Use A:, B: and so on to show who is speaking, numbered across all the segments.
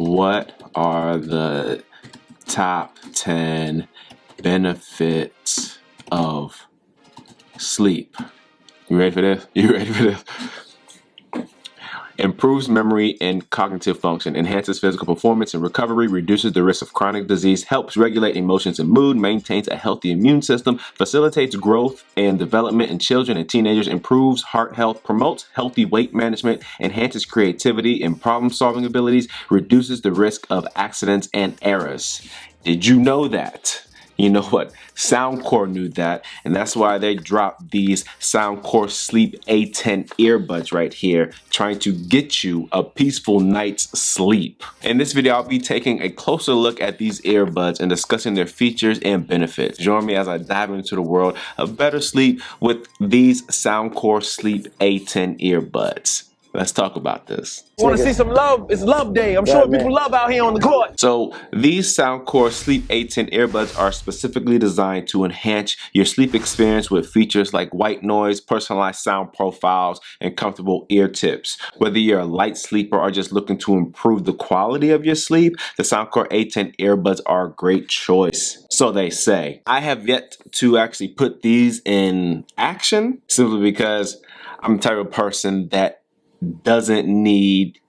A: What are the top 10 benefits of sleep? You ready for this? You ready for this? Improves memory and cognitive function, enhances physical performance and recovery, reduces the risk of chronic disease, helps regulate emotions and mood, maintains a healthy immune system, facilitates growth and development in children and teenagers, improves heart health, promotes healthy weight management, enhances creativity and problem-solving abilities, reduces the risk of accidents and errors. Did you know that? You know what? Soundcore knew that, and that's why they dropped these Soundcore Sleep A10 earbuds right here, trying to get you a peaceful night's sleep. In this video, I'll be taking a closer look at these earbuds and discussing their features and benefits. Join me as I dive into the world of better sleep with these Soundcore Sleep A10 earbuds. Let's talk about this.
B: Want to see some love? It's love day. I'm showing people love out here on the court.
A: So these Soundcore Sleep A10 earbuds are specifically designed to enhance your sleep experience with features like white noise, personalized sound profiles, and comfortable ear tips. Whether you're a light sleeper or just looking to improve the quality of your sleep, the Soundcore A10 earbuds are a great choice. So they say. I have yet to actually put these in action simply because I'm the type of person that doesn't need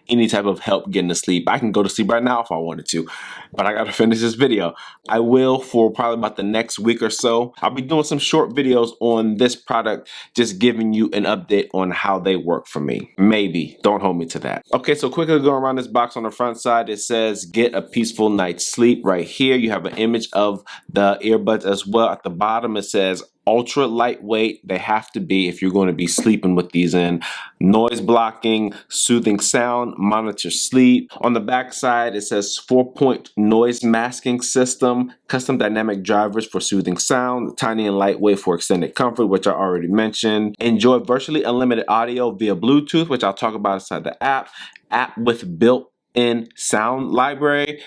A: any type of help getting to sleep. I can go to sleep right now if I wanted to, but I gotta finish this video. I will for probably about the next week or so. I'll be doing some short videos on this product, just giving you an update on how they work for me. Maybe, don't hold me to that. Okay, so quickly going around this box on the front side, it says get a peaceful night's sleep. Right here, you have an image of the earbuds as well. At the bottom, it says ultra lightweight. They have to be if you're going to be sleeping with these in. Noise blocking, soothing sound, monitor sleep. On the back side, it says 4-point noise masking system, custom dynamic drivers for soothing sound, tiny and lightweight for extended comfort, which I already mentioned. Enjoy virtually unlimited audio via Bluetooth, which I'll talk about inside the app with built-in sound library.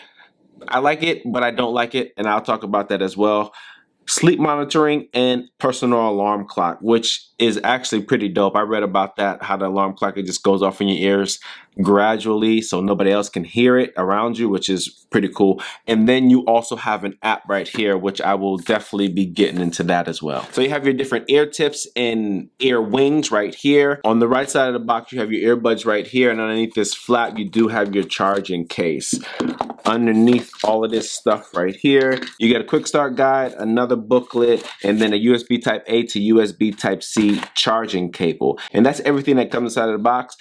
A: I like it, but I don't like it, and I'll talk about that as well. Sleep monitoring and personal alarm clock, which is actually pretty dope. I read about that, how the alarm clock, it just goes off in your ears gradually so nobody else can hear it around you, which is pretty cool. And then you also have an app right here, which I will definitely be getting into that as well. So you have your different ear tips and ear wings right here. On the right side of the box, you have your earbuds right here, and underneath this flap, you do have your charging case. Underneath all of this stuff right here, you get a quick start guide, another booklet, and then a USB type A to USB type C charging cable. And that's everything that comes inside of the box.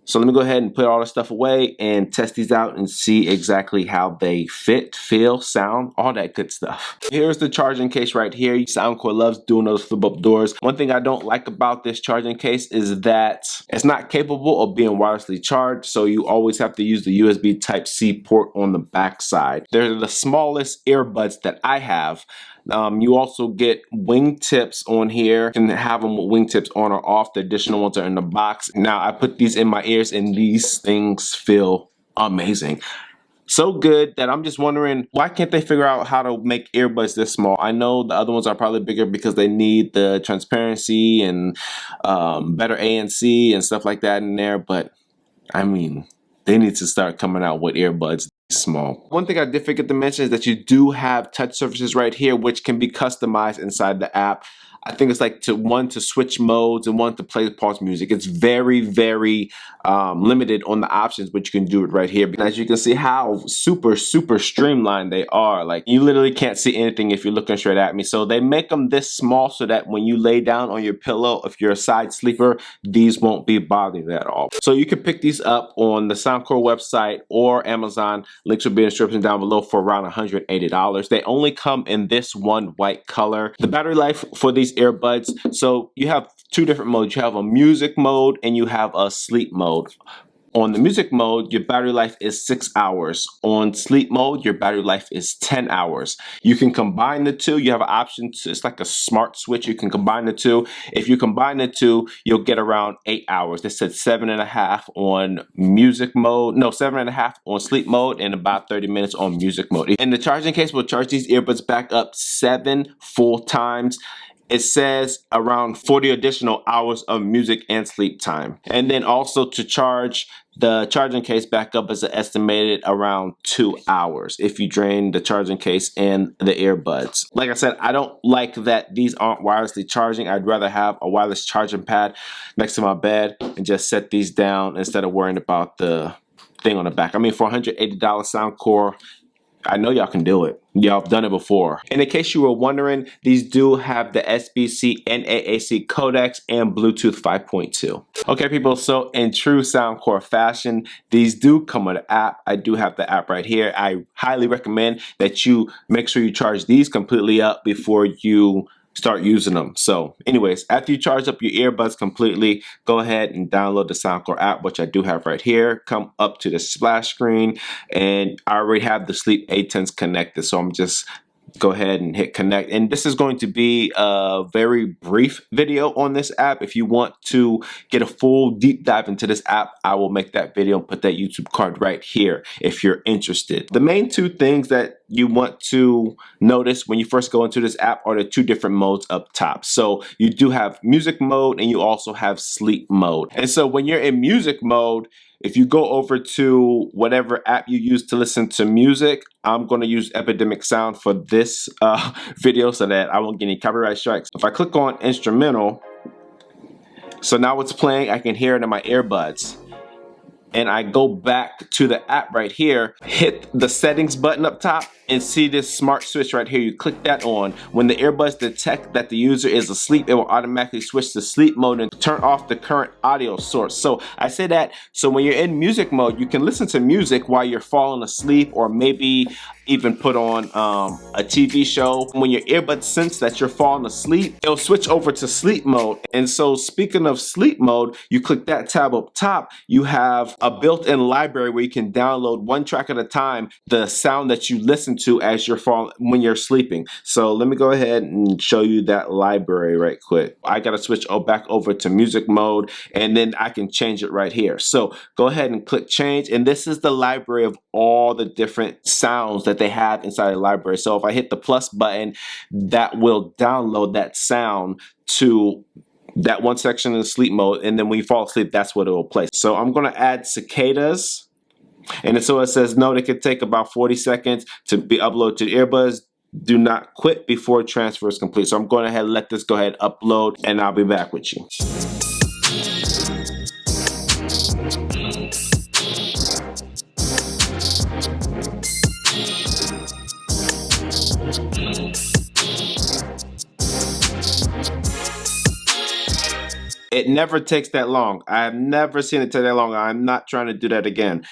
A: So let me go ahead and put all this stuff away and test these out and see exactly how they fit, feel, sound, all that good stuff. Here's the charging case right here. Soundcore loves doing those flip up doors. One thing I don't like about this charging case is that it's not capable of being wirelessly charged, so you always have to use the USB type C port on the back side. They're the smallest earbuds that I have. You also get wingtips on here. You can have them with wingtips on or off. The additional ones are in the box. Now I put these in my ears and these things feel amazing. So good that I'm just wondering, why can't they figure out how to make earbuds this small? I know the other ones are probably bigger because they need the transparency and better ANC and stuff like that in there, but I mean, they need to start coming out with earbuds small. One thing I did forget to mention is that you do have touch surfaces right here, which can be customized inside the app. I think it's like one to switch modes and one to play pause music. It's very, very limited on the options, but you can do it right here. And as you can see how super, super streamlined they are. Like you literally can't see anything if you're looking straight at me. So they make them this small so that when you lay down on your pillow, if you're a side sleeper, these won't be bothering you at all. So you can pick these up on the Soundcore website or Amazon. Links will be in the description down below for around $180. They only come in this one white color. The battery life for these earbuds, so you have two different modes. You have a music mode and you have a sleep mode. On the music mode, your battery life is 6 hours. On sleep mode, your battery life is 10 hours. You can combine the two. You have an option to, it's like a smart switch. You can combine the two. If you combine the two, you'll get around 8 hours. They said 7.5 on music mode. No, 7.5 on sleep mode and about 30 minutes on music mode. And the charging case will charge these earbuds back up 7 full times. It says around 40 additional hours of music and sleep time. And then also to charge the charging case backup is estimated around 2 hours if you drain the charging case and the earbuds. Like I said, I don't like that these aren't wirelessly charging. I'd rather have a wireless charging pad next to my bed and just set these down instead of worrying about the thing on the back. I mean, for $180 Soundcore, I know y'all can do it. Y'all have done it before. And in case you were wondering, these do have the SBC and AAC codecs and Bluetooth 5.2. Okay, people, so in true Soundcore fashion, these do come with an app. I do have the app right here. I highly recommend that you make sure you charge these completely up before you start using them. So anyways, after you charge up your earbuds completely, go ahead and download the Soundcore app, which I do have right here. Come up to the splash screen, and I already have the Sleep A10s connected, so I'm just go ahead and hit connect. And this is going to be a very brief video on this app. If you want to get a full deep dive into this app, I will make that video and put that YouTube card right here if you're interested. The main two things that you want to notice when you first go into this app are the two different modes up top. So you do have music mode and you also have sleep mode. And so when you're in music mode, if you go over to whatever app you use to listen to music, I'm going to use Epidemic Sound for this video so that I won't get any copyright strikes. If I click on instrumental, so now it's playing, I can hear it in my earbuds. And I go back to the app right here, hit the settings button up top, and see this smart switch right here. You click that on. When the earbuds detect that the user is asleep, it will automatically switch to sleep mode and turn off the current audio source. So I say that so when you're in music mode, you can listen to music while you're falling asleep, or maybe even put on a TV show. When your earbuds sense that you're falling asleep, it'll switch over to sleep mode. And so speaking of sleep mode, you click that tab up top, you have a built-in library where you can download one track at a time, the sound that you listen to as you're when you're sleeping. So let me go ahead and show you that library right quick. I gotta switch back over to music mode, and then I can change it right here. So go ahead and click change, and this is the library of all the different sounds that they have inside the library. So if I hit the plus button, that will download that sound to that one section in the sleep mode, and then when you fall asleep, that's what it will play. So I'm gonna add cicadas, and so it says no, it could take about 40 seconds to be uploaded to the earbuds. Do not quit before transfer is complete. So I'm going ahead and let this go ahead and upload, and I'll be back with you. It never takes that long. I have never seen it take that long. I'm not trying to do that again.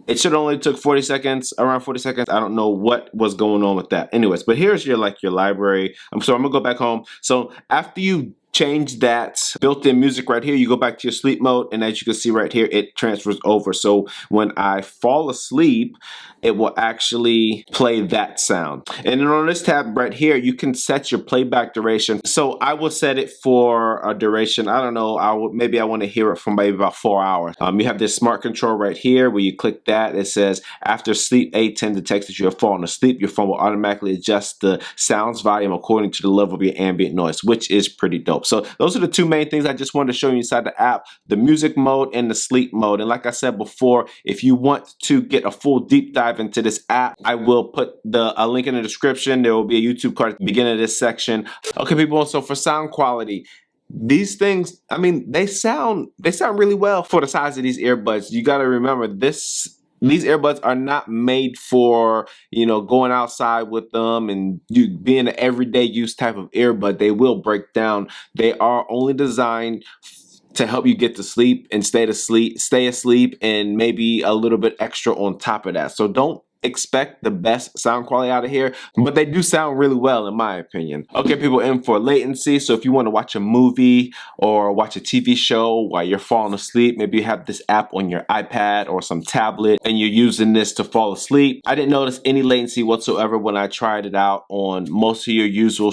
A: It should only took 40 seconds, around 40 seconds. I don't know what was going on with that. Anyways, but here's your library. I'm gonna go back home. So after you change that built-in music right here, you go back to your sleep mode, and as you can see right here, it transfers over. So when I fall asleep, it will actually play that sound. And then on this tab right here, you can set your playback duration. So I will set it for a duration, I don't know, maybe I want to hear it for maybe about 4 hours. You have this smart control right here where you click that. It says after sleep A10 detects that you have fallen asleep, your phone will automatically adjust the sound's volume according to the level of your ambient noise, which is pretty dope. So those are the two main things I just wanted to show you inside the app, the music mode and the sleep mode. And like I said before, if you want to get a full deep dive into this app, I will put a link in the description. There will be a YouTube card at the beginning of this section. Okay, people, so for sound quality, these things, I mean, they sound really well for the size of these earbuds. You got to remember this. These earbuds are not made for, you know, going outside with them and you being an everyday use type of earbud. They will break down. They are only designed to help you get to sleep and stay asleep, and maybe a little bit extra on top of that. So don't expect the best sound quality out of here, but they do sound really well in my opinion. Okay, people, and for latency, so if you want to watch a movie or watch a TV show while you're falling asleep, maybe you have this app on your iPad or some tablet and you're using this to fall asleep. I didn't notice any latency whatsoever when I tried it out on most of your usual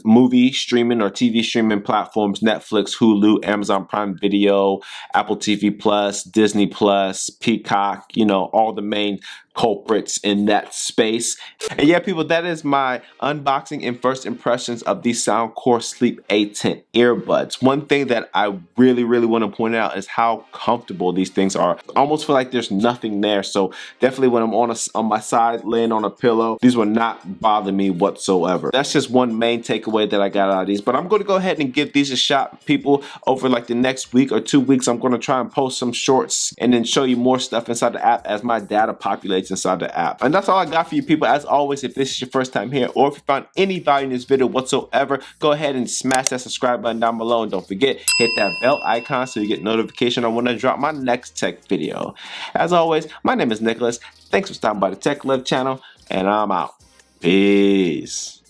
A: movie streaming or TV streaming platforms: Netflix, Hulu, Amazon Prime Video, Apple TV Plus, Disney Plus, Peacock, you know, all the main culprits in that space. And yeah, people, that is my unboxing and first impressions of the Soundcore Sleep A10 earbuds. One thing that I really want to point out is how comfortable these things are. I almost feel like there's nothing there. So definitely when I'm on my side laying on a pillow, these will not bother me whatsoever. That's just one main takeaway that I got out of these. But I'm going to go ahead and give these a shot, people. Over like the next week or 2 weeks, I'm going to try and post some shorts and then show you more stuff inside the app as my data populates inside the app. And that's all I got for you, people. As always, if this is your first time here or if you found any value in this video whatsoever, go ahead and smash that subscribe button down below. And don't forget, hit that bell icon so you get notification on when I drop my next tech video. As always, my name is Nicholas. Thanks for stopping by the Tech Live channel, and I'm out. Peace.